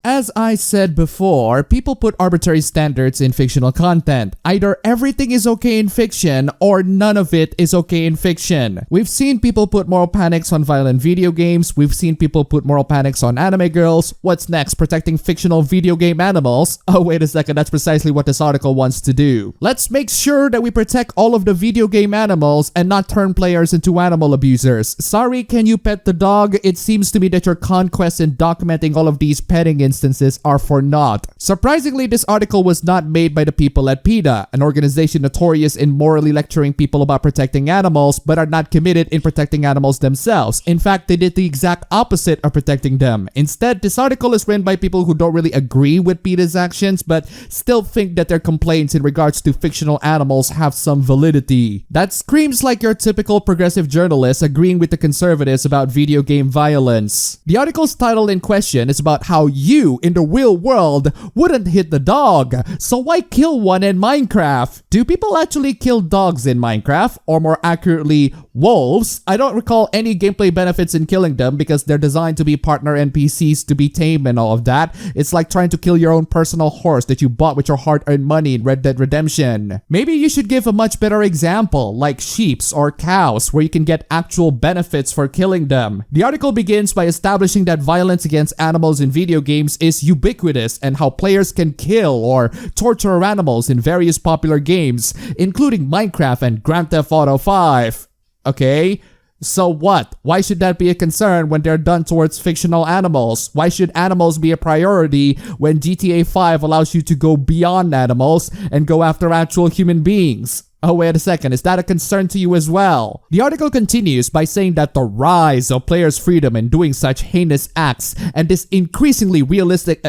As I said before, people put arbitrary standards in fictional content. Either everything is okay in fiction or none of it is okay in fiction. We've seen people put moral panics on violent video games. We've seen people put moral panics on anime girls. What's next? Protecting fictional video game animals? Oh, wait a second. That's precisely what this article wants to do. Let's make sure that we protect all of the video game animals and not turn players into animal abusers. Sorry, can you pet the dog? It seems to me that your conquest in documenting all of these petting instances are for naught. Surprisingly, this article was not made by the people at PETA, an organization notorious in morally lecturing people about protecting animals, but are not committed in protecting animals themselves. In fact, they did the exact opposite of protecting them. Instead, this article is written by people who don't really agree with PETA's actions, but still think that their complaints in regards to fictional animals have some validity. That screams like your typical progressive journalist agreeing with the conservatives about video game violence. The article's title in question is about how you, in the real world, wouldn't hit the dog. So why kill one in Minecraft? Do people actually kill dogs in Minecraft? Or more accurately, wolves? I don't recall any gameplay benefits in killing them because they're designed to be partner NPCs to be tame and all of that. It's like trying to kill your own personal horse that you bought with your hard-earned money in Red Dead Redemption. Maybe you should give a much better example, like sheeps or cows, where you can get actual benefits for killing them. The article begins by establishing that violence against animals in video games is ubiquitous and how players can kill or torture animals in various popular games, including Minecraft and Grand Theft Auto 5. Okay, so what? Why should that be a concern when they're done towards fictional animals? Why should animals be a priority when GTA 5 allows you to go beyond animals and go after actual human beings? Oh, wait a second, is that a concern to you as well? The article continues by saying that the rise of players' freedom in doing such heinous acts and this increasingly realistic...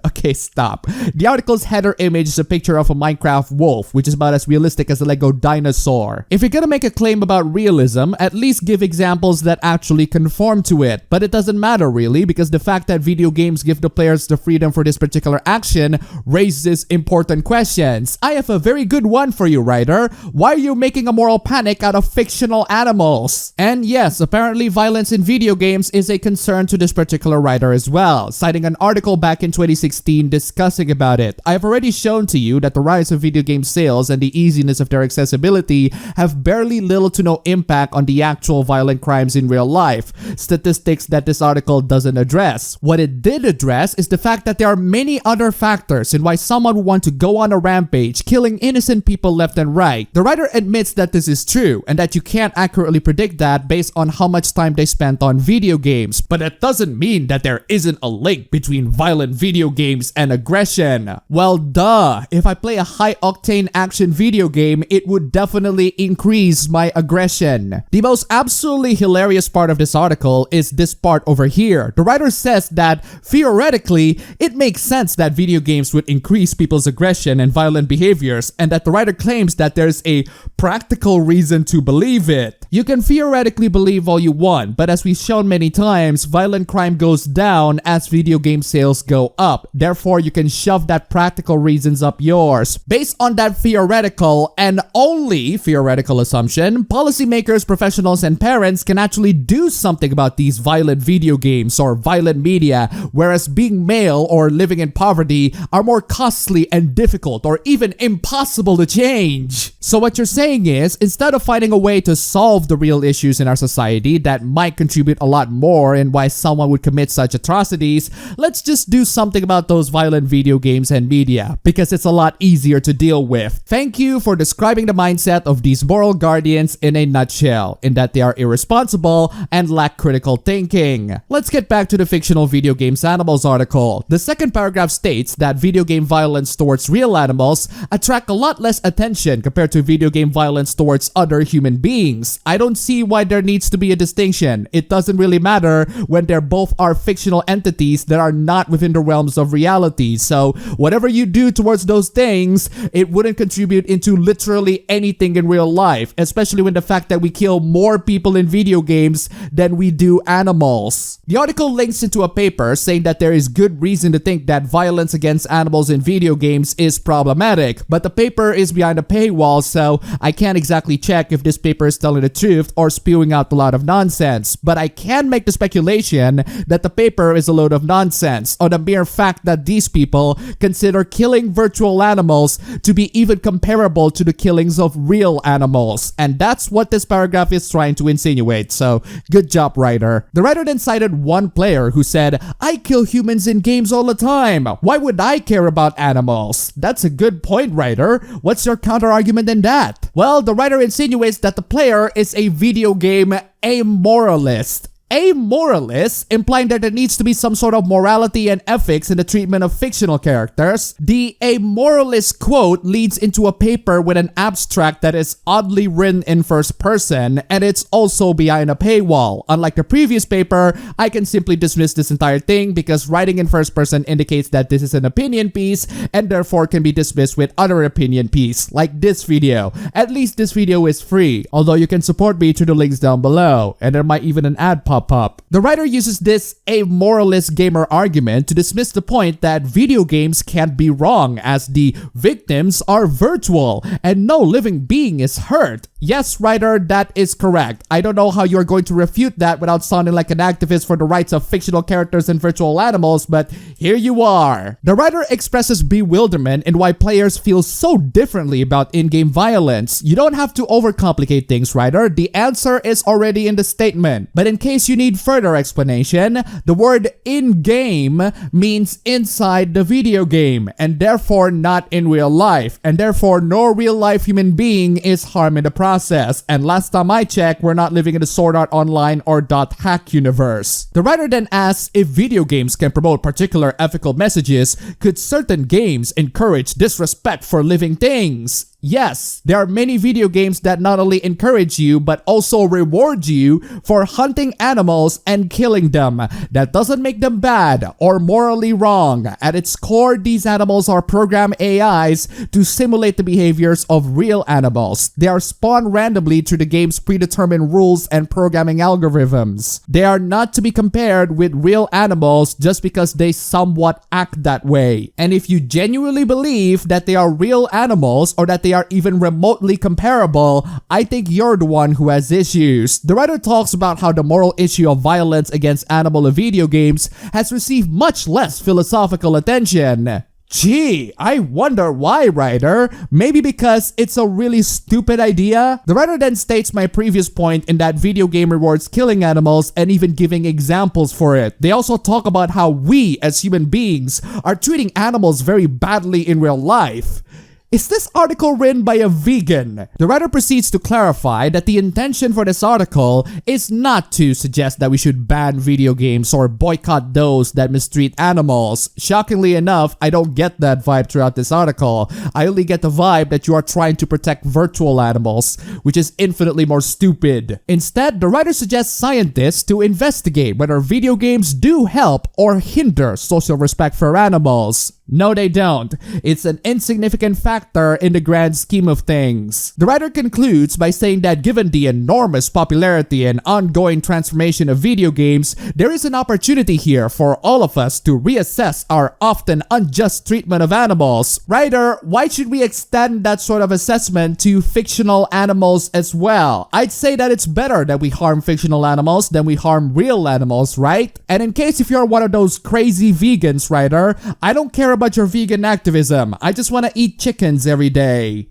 okay, stop. The article's header image is a picture of a Minecraft wolf, which is about as realistic as a Lego dinosaur. If you're gonna make a claim about realism, at least give examples that actually conform to it. But it doesn't matter really, because the fact that video games give the players the freedom for this particular action raises important questions. I have a very good one for you, writer. Why are you making a moral panic out of fictional animals? And yes, apparently violence in video games is a concern to this particular writer as well, citing an article back in 2016 discussing about it. I have already shown to you that the rise of video game sales and the easiness of their accessibility have barely little to no impact on the actual violent crimes in real life, statistics that this article doesn't address. What it did address is the fact that there are many other factors in why someone would want to go on a rampage, killing innocent people left and right. The writer admits that this is true and that you can't accurately predict that based on how much time they spent on video games, but that doesn't mean that there isn't a link between violent video games and aggression. Well, duh. If I play a high-octane action video game, it would definitely increase my aggression. The most absolutely hilarious part of this article is this part over here. The writer says that, theoretically, it makes sense that video games would increase people's aggression and violent behaviors, and that the writer claims that there's a practical reason to believe it. You can theoretically believe all you want, but as we've shown many times, violent crime goes down as video game sales go up. Therefore, you can shove that practical reasons up yours. Based on that theoretical and only theoretical assumption, policymakers, professionals, and parents can actually do something about these violent video games or violent media, whereas being male or living in poverty are more costly and difficult or even impossible to change. So what you're saying is, instead of finding a way to solve the real issues in our society that might contribute a lot more in why someone would commit such atrocities, let's just do something about those violent video games and media, because it's a lot easier to deal with. Thank you for describing the mindset of these moral guardians in a nutshell, in that they are irresponsible and lack critical thinking. Let's get back to the fictional video games animals article. The second paragraph states that video game violence towards real animals attract a lot less attention compared to video game violence towards other human beings. I don't see why there needs to be a distinction. It doesn't really matter when they both are fictional entities that are not within the realms of reality. So whatever you do towards those things, it wouldn't contribute into literally anything in real life, especially when the fact that we kill more people in video games than we do animals. The article links into a paper saying that there is good reason to think that violence against animals in video games is problematic, but the paper is behind a paywall, so I can't exactly check if this paper is telling the truth or spewing out a lot of nonsense, but I can make the speculation that the paper is a load of nonsense on the mere fact that these people consider killing virtual animals to be even comparable to the killings of real animals. And that's what this paragraph is trying to insinuate, so good job, writer. The writer then cited one player who said, "I kill humans in games all the time. Why would I care about animals?" That's a good point, writer. What's your counter-argument in that? Well, the writer insinuates that the player is a video game amoralist. Amoralist, implying that there needs to be some sort of morality and ethics in the treatment of fictional characters. The amoralist quote leads into a paper with an abstract that is oddly written in first person, and it's also behind a paywall. Unlike the previous paper, I can simply dismiss this entire thing because writing in first person indicates that this is an opinion piece and therefore can be dismissed with other opinion piece, like this video. At least this video is free, although you can support me through the links down below, and there might even an ad pop up. The writer uses this amoralist gamer argument to dismiss the point that video games can't be wrong, as the victims are virtual and no living being is hurt. Yes, writer, that is correct. I don't know how you're going to refute that without sounding like an activist for the rights of fictional characters and virtual animals, but here you are. The writer expresses bewilderment in why players feel so differently about in-game violence. You don't have to overcomplicate things, writer. The answer is already in the statement. But in case you need further explanation, the word in-game means inside the video game, and therefore not in real life, and therefore no real-life human being is harmed in the process. And last time I checked, we're not living in the Sword Art Online or .hack universe. The writer then asks if video games can promote particular ethical messages. Could certain games encourage disrespect for living things? Yes, there are many video games that not only encourage you but also reward you for hunting animals and killing them. That doesn't make them bad or morally wrong. At its core, these animals are programmed AIs to simulate the behaviors of real animals. They are spawned randomly through the game's predetermined rules and programming algorithms. They are not to be compared with real animals just because they somewhat act that way. And if you genuinely believe that they are real animals or that they are even remotely comparable, I think you're the one who has issues. The writer talks about how the moral issue of violence against animals in video games has received much less philosophical attention. Gee, I wonder why, writer. Maybe because it's a really stupid idea? The writer then states my previous point in that video game rewards killing animals and even giving examples for it. They also talk about how we as human beings are treating animals very badly in real life. Is this article written by a vegan? The writer proceeds to clarify that the intention for this article is not to suggest that we should ban video games or boycott those that mistreat animals. Shockingly enough, I don't get that vibe throughout this article. I only get the vibe that you are trying to protect virtual animals, which is infinitely more stupid. Instead, the writer suggests scientists to investigate whether video games do help or hinder social respect for animals. No, they don't. It's an insignificant factor in the grand scheme of things. The writer concludes by saying that given the enormous popularity and ongoing transformation of video games, there is an opportunity here for all of us to reassess our often unjust treatment of animals. Writer, why should we extend that sort of assessment to fictional animals as well? I'd say that it's better that we harm fictional animals than we harm real animals, right? And in case if you're one of those crazy vegans, writer, I don't care about your vegan activism. I just want to eat chickens every day.